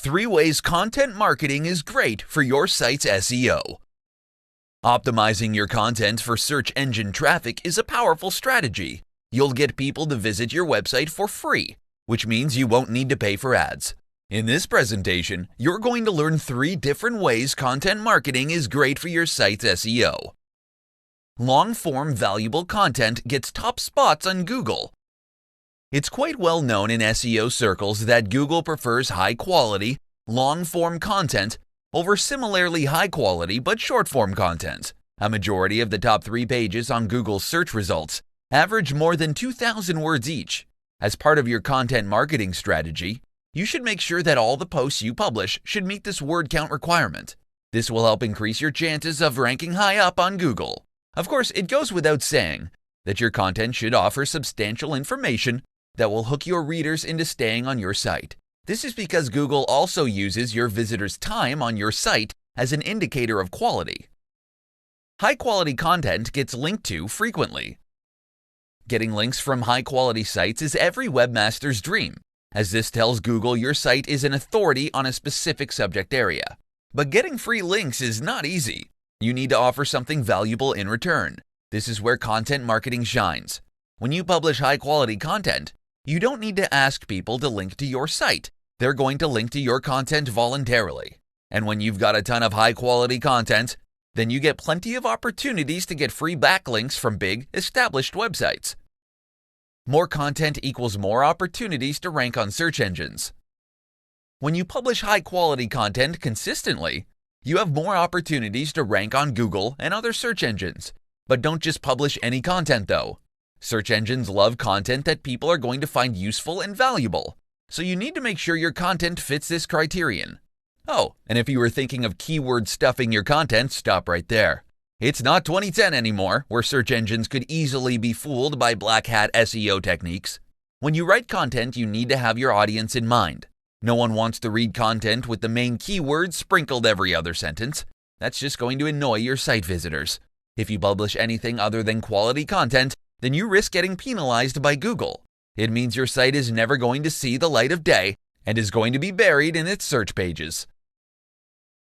3 ways content marketing is great for your site's SEO. Optimizing your content for search engine traffic is a powerful strategy. You'll get people to visit your website for free, which means you won't need to pay for ads. In this presentation, you're going to learn 3 different ways content marketing is great for your site's SEO. Long-form valuable content gets top spots on Google. It's quite well known in SEO circles that Google prefers high-quality, long-form content over similarly high-quality but short-form content. A majority of the top 3 pages on Google's search results average more than 2,000 words each. As part of your content marketing strategy, you should make sure that all the posts you publish should meet this word count requirement. This will help increase your chances of ranking high up on Google. Of course, it goes without saying that your content should offer substantial information that will hook your readers into staying on your site. This is because Google also uses your visitors' time on your site as an indicator of quality. High-quality content gets linked to frequently. Getting links from high-quality sites is every webmaster's dream, as this tells Google your site is an authority on a specific subject area. But getting free links is not easy. You need to offer something valuable in return. This is where content marketing shines. When you publish high-quality content, you don't need to ask people to link to your site. They're going to link to your content voluntarily. And when you've got a ton of high-quality content, then you get plenty of opportunities to get free backlinks from big, established websites. More content equals more opportunities to rank on search engines. When you publish high-quality content consistently, you have more opportunities to rank on Google and other search engines. But don't just publish any content though. Search engines love content that people are going to find useful and valuable, so you need to make sure your content fits this criterion. Oh, and if you were thinking of keyword stuffing your content, stop right there. It's not 2010 anymore, where search engines could easily be fooled by black hat SEO techniques. When you write content, you need to have your audience in mind. No one wants to read content with the main keywords sprinkled every other sentence. That's just going to annoy your site visitors. If you publish anything other than quality content, then you risk getting penalized by Google. It means your site is never going to see the light of day and is going to be buried in its search pages.